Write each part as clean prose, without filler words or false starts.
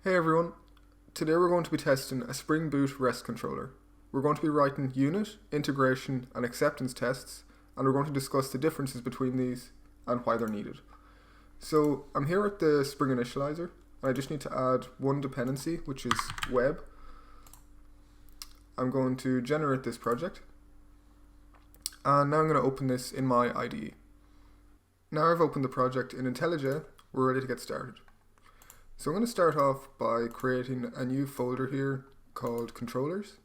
Hey everyone, today we're going to be testing a Spring Boot REST controller. We're going to be writing unit, integration and acceptance tests, and we're going to discuss the differences between these and why they're needed. So I'm here at the Spring Initializer, and I just need to add one dependency, which is web. I'm going to generate this project, and now I'm going to open this in my IDE. Now I've opened the project in IntelliJ, we're ready to get started. So I'm going to start off by creating a new folder here called controllers.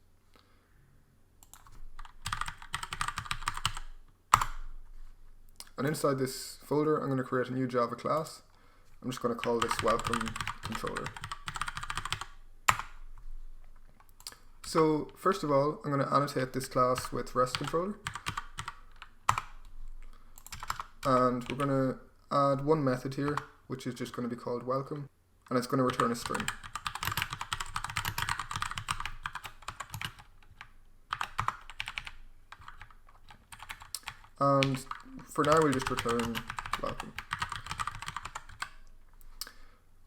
And inside this folder, I'm going to create a new Java class. I'm just going to call this welcome controller. So first of all, I'm going to annotate this class with REST controller. And we're going to add one method here, which is just going to be called welcome. And it's going to return a string. And for now, we'll just return welcome.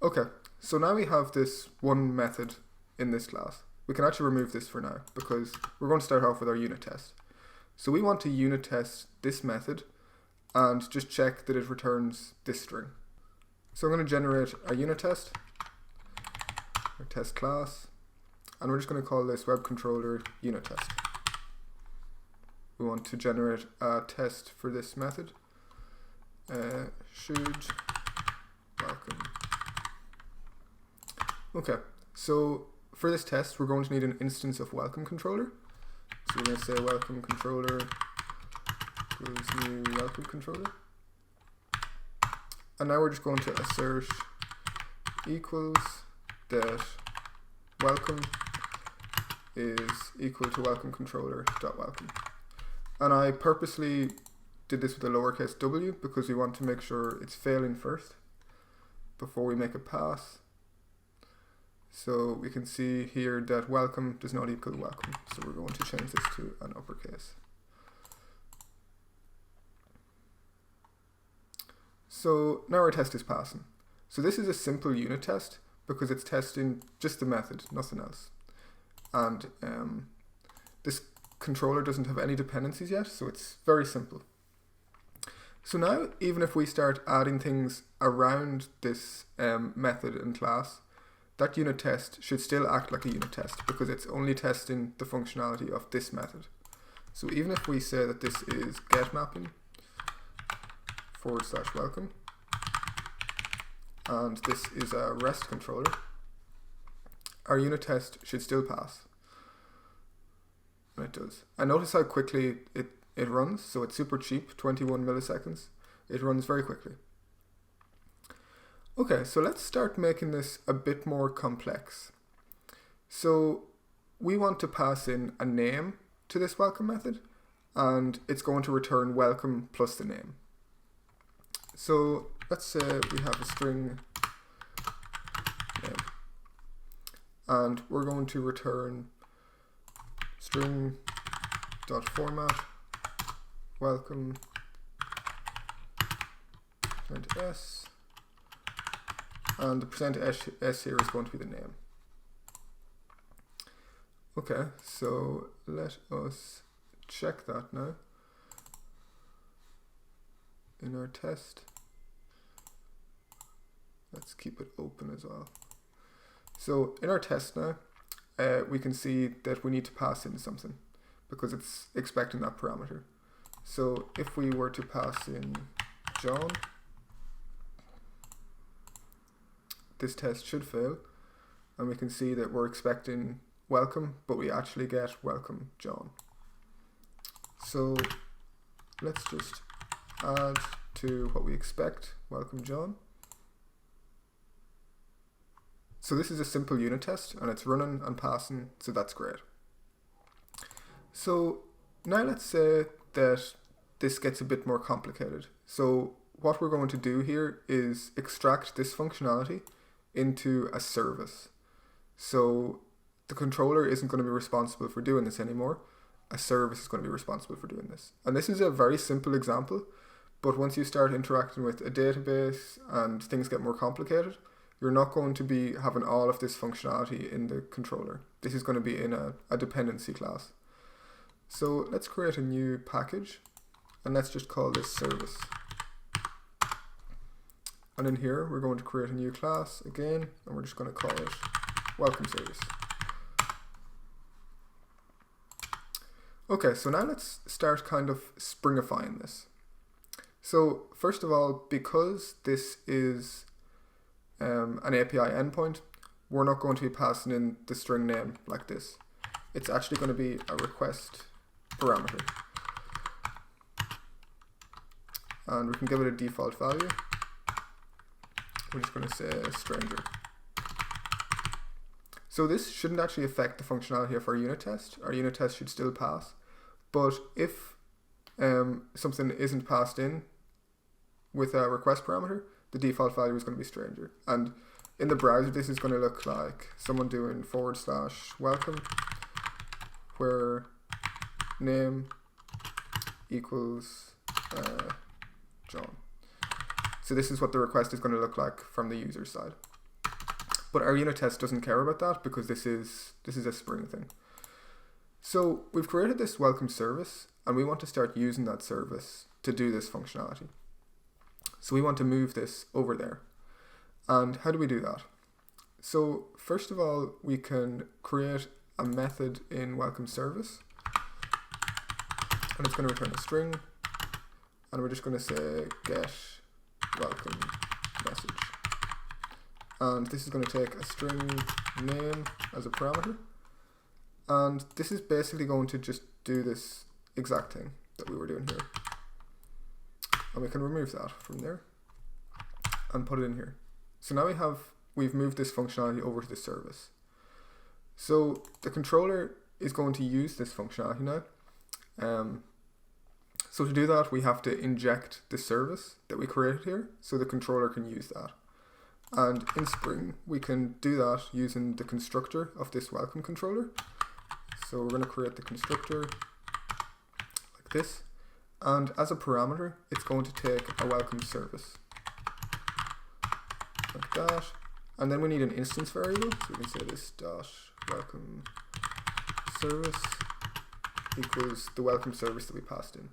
Okay, so now we have this one method in this class. We can actually remove this for now because we're going to start off with our unit test. So we want to unit test this method and just check that it returns this string. So I'm going to generate a unit test, a test class, and we're just going to call this web controller unit test. We want to generate a test for this method. Should welcome. Okay, so for this test, we're going to need an instance of welcome controller. So we're going to say welcome controller equals new welcome controller. And now we're just going to assert equals that welcome is equal to welcome controller dot welcome. And I purposely did this with a lowercase w because we want to make sure it's failing first before we make a pass. So we can see here that welcome does not equal welcome. So we're going to change this to an uppercase. So now our test is passing. So this is a simple unit test because it's testing just the method, nothing else. And this controller doesn't have any dependencies yet, so it's very simple. So now, even if we start adding things around this method and class, that unit test should still act like a unit test because it's only testing the functionality of this method. So even if we say that this is getMapping / welcome, and this is a REST controller, our unit test should still pass. And it does. And notice how quickly it runs. So it's super cheap, 21 milliseconds. It runs very quickly. Okay, so let's start making this a bit more complex. So we want to pass in a name to this welcome method, and it's going to return welcome plus the name. So let's say we have a string name, and we're going to return string.format welcome %s, and the %s here is going to be the name. Okay, so let us check that now in our test. Let's keep it open as well. So in our test now, we can see that we need to pass in something because it's expecting that parameter. So if we were to pass in John, this test should fail, and we can see that we're expecting welcome, but we actually get welcome John. So let's just add to what we expect welcome John. So this is a simple unit test and it's running and passing, so that's great. So now let's say that this gets a bit more complicated. So what we're going to do here is extract this functionality into a service. So the controller isn't going to be responsible for doing this anymore. A service is going to be responsible for doing this. And this is a very simple example, but once you start interacting with a database and things get more complicated, you're not going to be having all of this functionality in the controller. This is going to be in a dependency class. So let's create a new package, and let's just call this service. And in here, we're going to create a new class again, and we're just going to call it welcome service. Okay, so now let's start kind of springifying this. So first of all, because this is an API endpoint, we're not going to be passing in the string name like this. It's actually going to be a request parameter. And we can give it a default value. We're just going to say stranger. So this shouldn't actually affect the functionality of our unit test. Our unit test should still pass. But if something isn't passed in with a request parameter, the default value is going to be stranger. And in the browser, this is going to look like someone doing /welcome, where name equals John. So this is what the request is going to look like from the user side. But our unit test doesn't care about that because this is a Spring thing. So we've created this welcome service, and we want to start using that service to do this functionality. So we want to move this over there. And how do we do that? So first of all, we can create a method in welcome service, and it's going to return a string, and we're just going to say get welcome message. And this is going to take a string name as a parameter. And this is basically going to just do this exact thing that we were doing here. And we can remove that from there and put it in here. So now we've moved this functionality over to the service. So the controller is going to use this functionality now. So to do that, we have to inject the service that we created here so the controller can use that. And in Spring, we can do that using the constructor of this welcome controller. So we're going to create the constructor like this. And as a parameter, it's going to take a welcome service like that. And then we need an instance variable. So we can say this dot welcome service equals the welcome service that we passed in.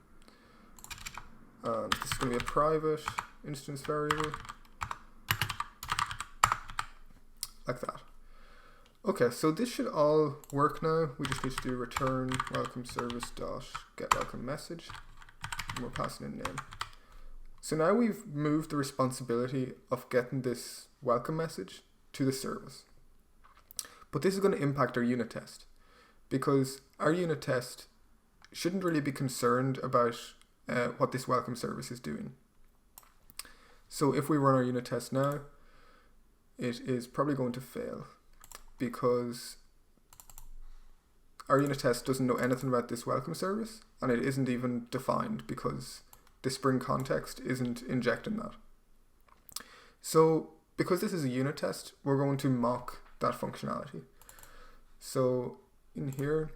And this is going to be a private instance variable like that. Okay, so this should all work now. We just need to do return welcome service dot get welcome message, and we're passing in name. So now we've moved the responsibility of getting this welcome message to the service. But this is going to impact our unit test, because our unit test shouldn't really be concerned about what this welcome service is doing. So if we run our unit test now, it is probably going to fail because our unit test doesn't know anything about this welcome service, and it isn't even defined because the Spring context isn't injecting that. So because this is a unit test, we're going to mock that functionality. So in here,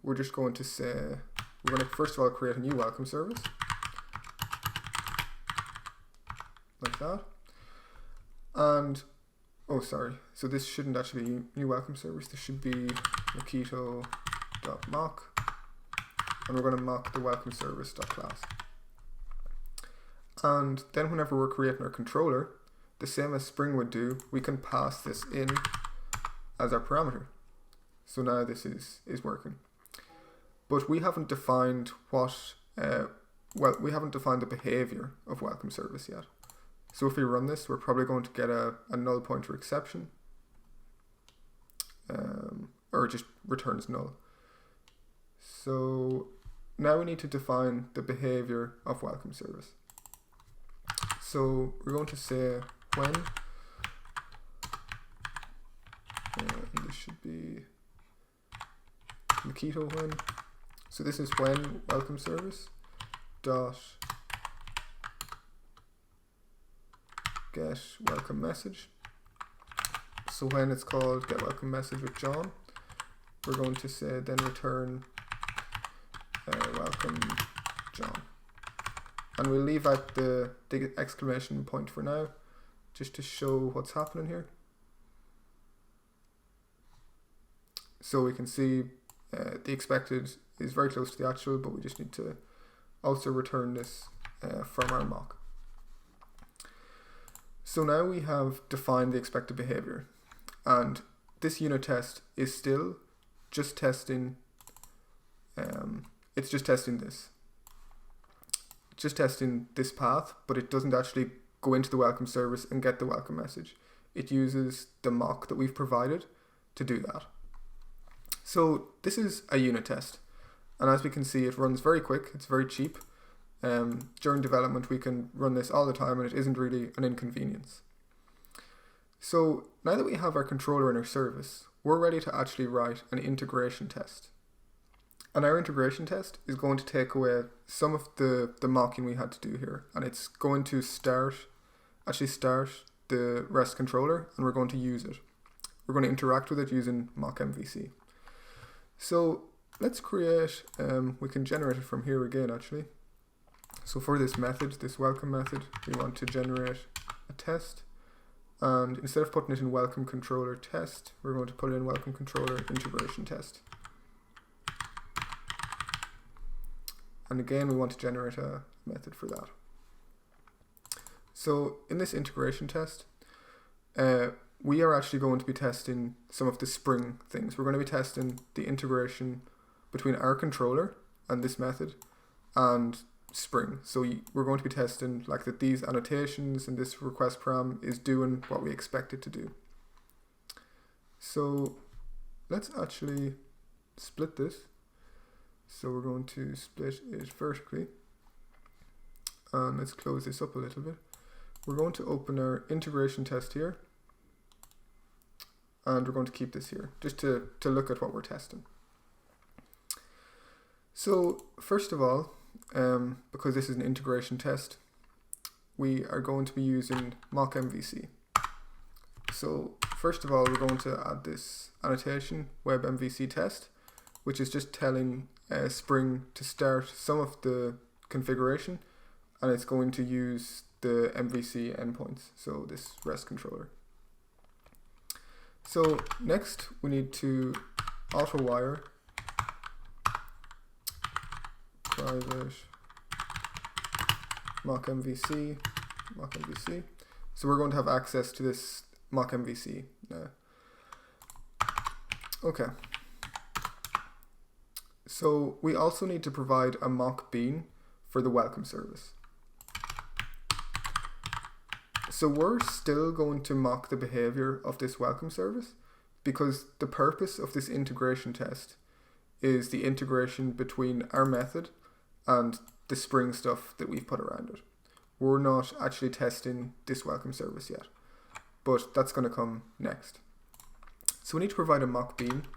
we're just going to say, we're going to first of all create a new welcome service like that. And oh, sorry. So this shouldn't actually be new welcome service. This should be Mockito.mock, and we're going to mock the welcome service.class. And then whenever we're creating our controller, the same as Spring would do, we can pass this in as our parameter. So now this is working. But we haven't defined what, we haven't defined the behavior of welcome service yet. So if we run this, we're probably going to get a null pointer exception, or it just returns null. So now we need to define the behavior of welcome service. So we're going to say when, and this should be Mockito when. So this is when welcome service dot get welcome message. So when it's called get welcome message with John, we're going to say then return welcome John, and we'll leave out the exclamation point for now, just to show what's happening here. So we can see the expected is very close to the actual, but we just need to also return this from our mock. So now we have defined the expected behavior, and this unit test is still just testing, it's just testing this. Just testing this path, but it doesn't actually go into the welcome service and get the welcome message. It uses the mock that we've provided to do that. So this is a unit test, and as we can see, it runs very quick, it's very cheap. During development we can run this all the time, and it isn't really an inconvenience. So now that we have our controller in our service, we're ready to actually write an integration test. And our integration test is going to take away some of the mocking we had to do here, and it's going to start the REST controller, and we're going to use it. We're going to interact with it using MockMvc. So let's create, we can generate it from here again actually. So for this method, this welcome method, we want to generate a test, and instead of putting it in welcome controller test, we're going to put it in welcome controller integration test. And again, we want to generate a method for that. So in this integration test, we are actually going to be testing some of the Spring things. We're going to be testing the integration between our controller and this method and Spring. So we're going to be testing like that these annotations and this request param is doing what we expect it to do. So let's actually split this. So we're going to split it vertically. Let's close this up a little bit. We're going to open our integration test here, and we're going to keep this here just to look at what we're testing. So first of all, because this is an integration test, we are going to be using MockMvc. So first of all, we're going to add this annotation webMvc test, which is just telling Spring to start some of the configuration, and it's going to use the MVC endpoints, so this REST controller. So next we need to auto wire private MockMvc. So we're going to have access to this MockMvc now. Okay. So we also need to provide a mock bean for the welcome service. So we're still going to mock the behavior of this welcome service, because the purpose of this integration test is the integration between our method and the Spring stuff that we've put around it. We're not actually testing this welcome service yet, but that's going to come next. So we need to provide a mock bean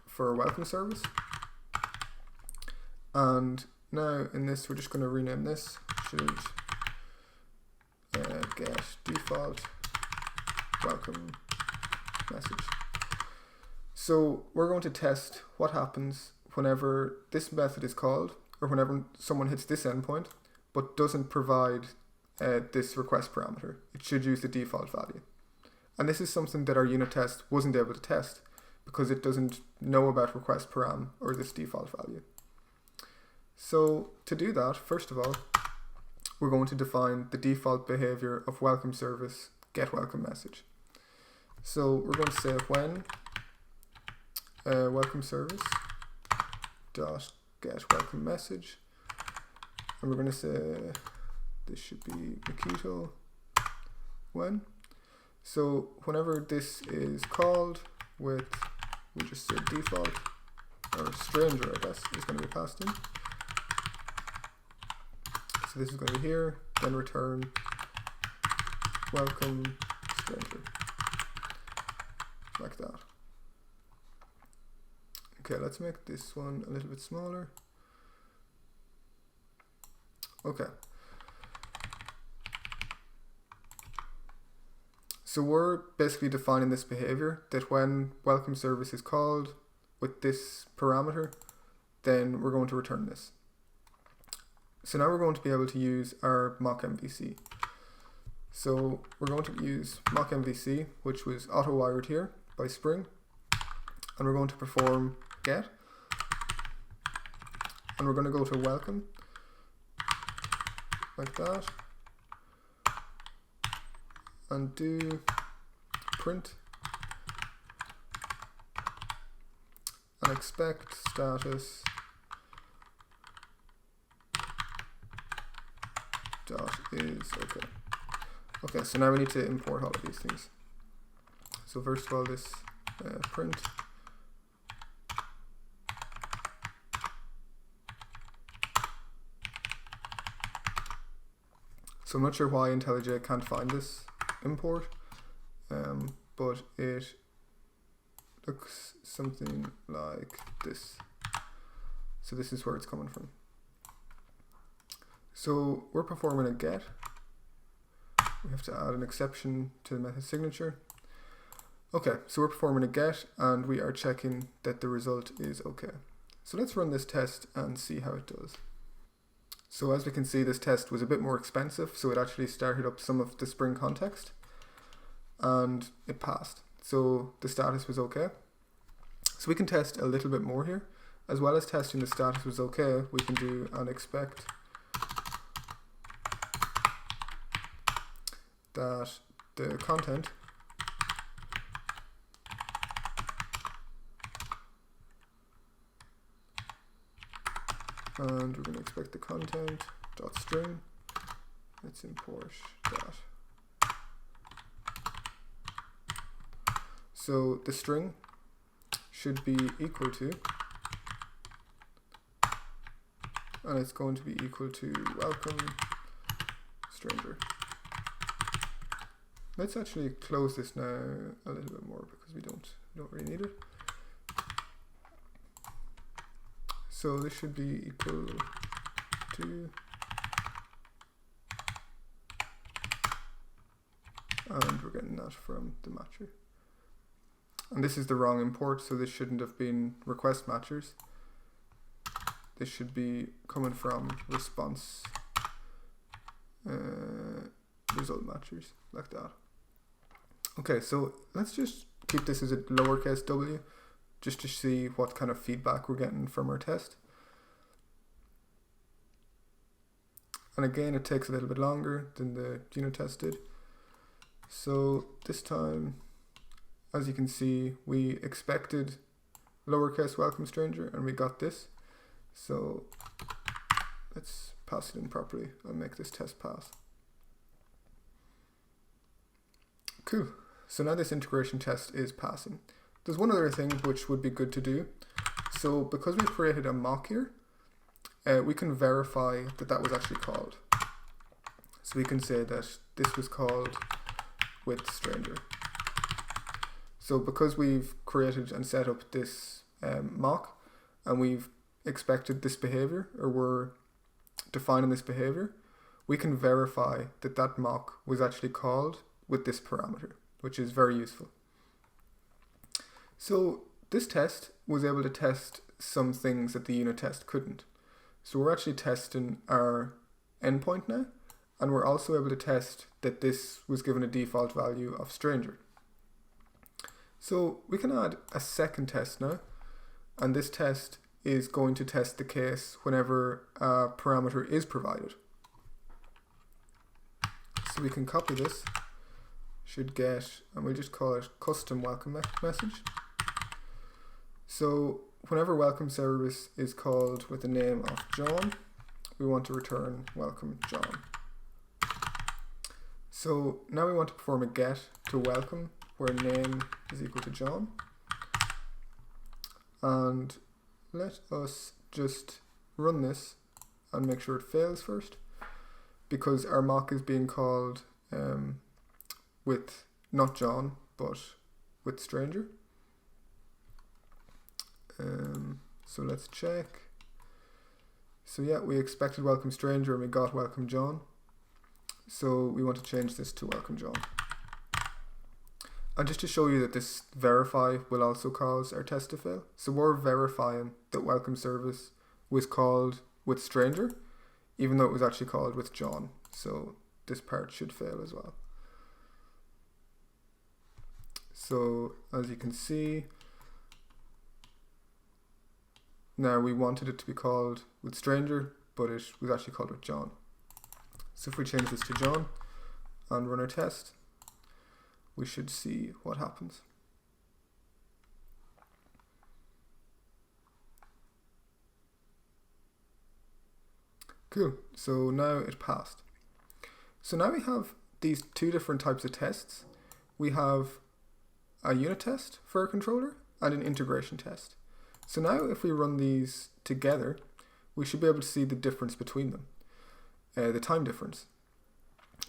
for our welcome service. And now in this, we're just going to rename this, should get default welcome message. So we're going to test what happens whenever this method is called, or whenever someone hits this endpoint but doesn't provide this request parameter. It should use the default value. And this is something that our unit test wasn't able to test because it doesn't know about request param or this default value. So to do that, first of all, we're going to define the default behavior of welcome service get welcome message. So we're going to say when welcome service dot get welcome message, and we're going to say this should be Mockito when. So whenever this is called with, we just say default, or stranger I guess is going to be passed in. So this is going to be here, then return welcome stranger, like that. Okay, let's make this one a little bit smaller. Okay. So we're basically defining this behavior that when welcome service is called with this parameter, then we're going to return this. So now we're going to be able to use our MockMvc. So we're going to use MockMvc, which was auto-wired here by Spring, and we're going to perform get, and we're going to go to welcome, like that, and do print, and expect status dot is okay. Okay, so now we need to import all of these things. So first of all, this print, so I'm not sure why IntelliJ can't find this import, but it looks something like this. So this is where it's coming from. So we're performing a get. We have to add an exception to the method signature. Okay, so we're performing a get and we are checking that the result is okay. So let's run this test and see how it does. So as we can see, this test was a bit more expensive, so it actually started up some of the Spring context and it passed. So the status was okay. So we can test a little bit more here. As well as testing the status was okay, we can do an expect that the content and we're going to expect the content dot string. Let's import that. So the string should be equal to, and it's going to be equal to welcome stranger. Let's actually close this now a little bit more because we don't really need it. So this should be equal to, and we're getting that from the matcher. And this is the wrong import, so this shouldn't have been request matchers. This should be coming from response result matchers, like that. Okay, so let's just keep this as a lowercase w, just to see what kind of feedback we're getting from our test. And again, it takes a little bit longer than the unit test did. So this time, as you can see, we expected lowercase welcome stranger and we got this. So let's pass it in properly and make this test pass. Cool. So now this integration test is passing. There's one other thing which would be good to do. So because we created a mock here, we can verify that that was actually called. So we can say that this was called with stranger. So because we've created and set up this mock and we've expected this behavior, or we're defining this behavior, we can verify that that mock was actually called with this parameter, which is very useful. So this test was able to test some things that the unit test couldn't. So we're actually testing our endpoint now, and we're also able to test that this was given a default value of stranger. So we can add a second test now, and this test is going to test the case whenever a parameter is provided. So we can copy this, should get, and we'll just call it custom welcome message. So whenever welcome service is called with the name of John, we want to return welcome John. So now we want to perform a get to welcome where name is equal to John. And let us just run this and make sure it fails first, because our mock is being called with not John but with stranger. So let's check. So yeah, we expected welcome stranger and we got welcome John. So we want to change this to welcome John. And just to show you that this verify will also cause our test to fail. So we're verifying that welcome service was called with stranger, even though it was actually called with John. So this part should fail as well. So as you can see, now we wanted it to be called with stranger, but it was actually called with John. So if we change this to John and run our test, we should see what happens. Cool, so now it passed. So now we have these two different types of tests. We have a unit test for a controller and an integration test. So now if we run these together, we should be able to see the difference between them, the time difference.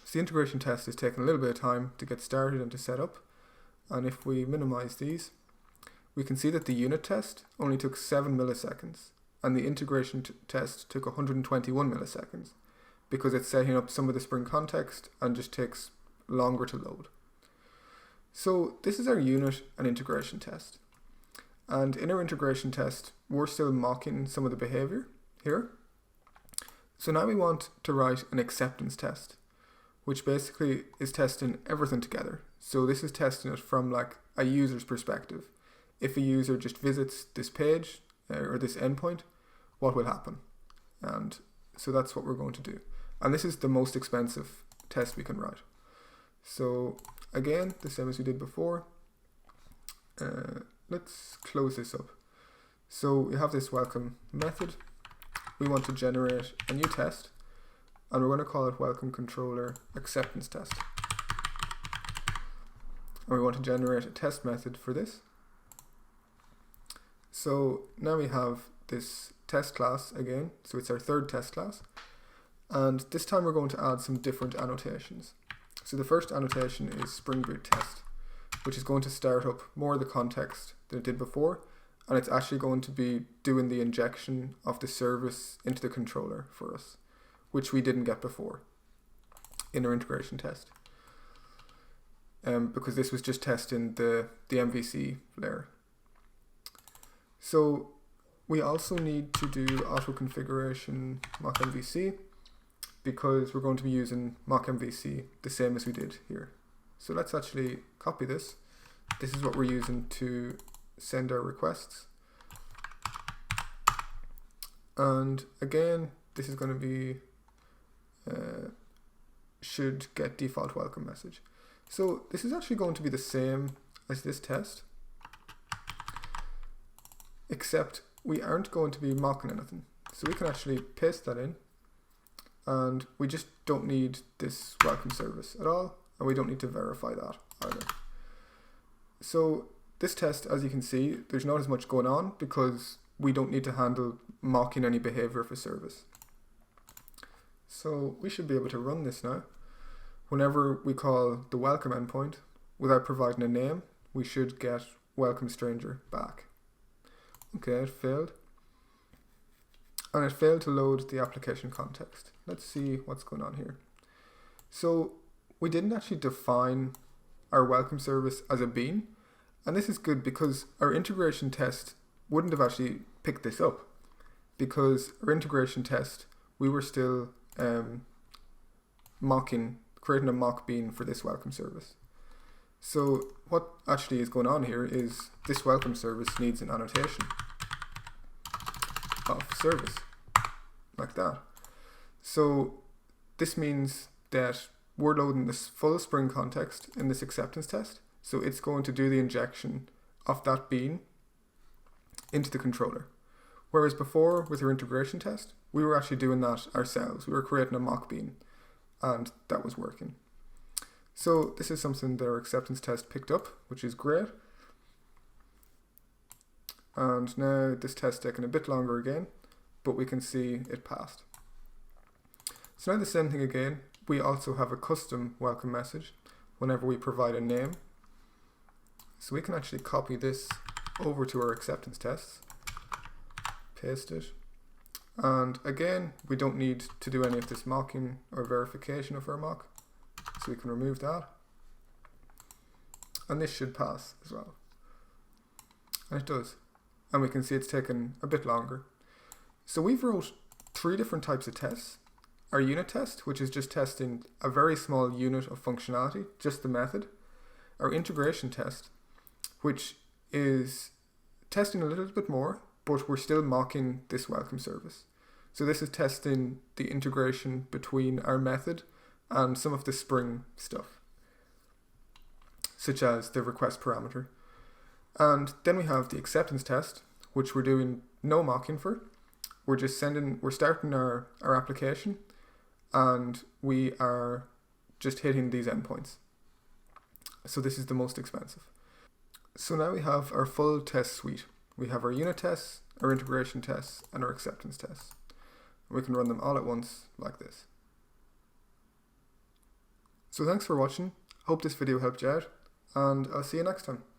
So the integration test is taking a little bit of time to get started and to set up. And if we minimize these, we can see that the unit test only took 7 milliseconds and the integration test took 121 milliseconds because it's setting up some of the Spring context and just takes longer to load. So this is our unit and integration test. And in our integration test, we're still mocking some of the behavior here. So now we want to write an acceptance test, which basically is testing everything together. So this is testing it from like a user's perspective. If a user just visits this page or this endpoint, what will happen? And so that's what we're going to do. And this is the most expensive test we can write. So again, the same as we did before. Let's close this up. So we have this welcome method. We want to generate a new test, and we're going to call it welcome controller acceptance test. And we want to generate a test method for this. So now we have this test class again. So it's our third test class. And this time we're going to add some different annotations. So the first annotation is Spring Boot test, which is going to start up more of the context than it did before. And it's actually going to be doing the injection of the service into the controller for us, which we didn't get before in our integration test. Because this was just testing the MVC layer. So we also need to do auto configuration MockMvc because we're going to be using MockMvc the same as we did here. So let's actually copy this. This is what we're using to send our requests. And again, this is going to be should get default welcome message. So this is actually going to be the same as this test, except we aren't going to be mocking anything. So we can actually paste that in, and we just don't need this welcome service at all, and we don't need to verify that either. So this test, as you can see, there's not as much going on because we don't need to handle mocking any behavior of a service. So we should be able to run this now. Whenever we call the welcome endpoint without providing a name, we should get welcome stranger back. Okay, it failed. And it failed to load the application context. Let's see what's going on here. So we didn't actually define our welcome service as a bean. And this is good because our integration test wouldn't have actually picked this up, because our integration test, we were still creating a mock bean for this welcome service. So what actually is going on here is this welcome service needs an annotation of service, like that. So this means that we're loading this full Spring context in this acceptance test. So it's going to do the injection of that bean into the controller. Whereas before, with our integration test, we were actually doing that ourselves. We were creating a mock bean, and that was working. So this is something that our acceptance test picked up, which is great. And now this test taking a bit longer again, but we can see it passed. So now the same thing again. We also have a custom welcome message whenever we provide a name. So we can actually copy this over to our acceptance tests, paste it, and again, we don't need to do any of this mocking or verification of our mock, so we can remove that. And this should pass as well. And it does. And we can see it's taken a bit longer. So we've wrote 3 different types of tests. Our unit test, which is just testing a very small unit of functionality, just the method. Our integration test, which is testing a little bit more, but we're still mocking this welcome service. So this is testing the integration between our method and some of the Spring stuff, such as the request parameter. And then we have the acceptance test, which we're doing no mocking for. We're starting our application, and we are just hitting these endpoints. So this is the most expensive. So now we have our full test suite. We have our unit tests, our integration tests, and our acceptance tests. We can run them all at once like this. So thanks for watching. Hope this video helped you out, and I'll see you next time.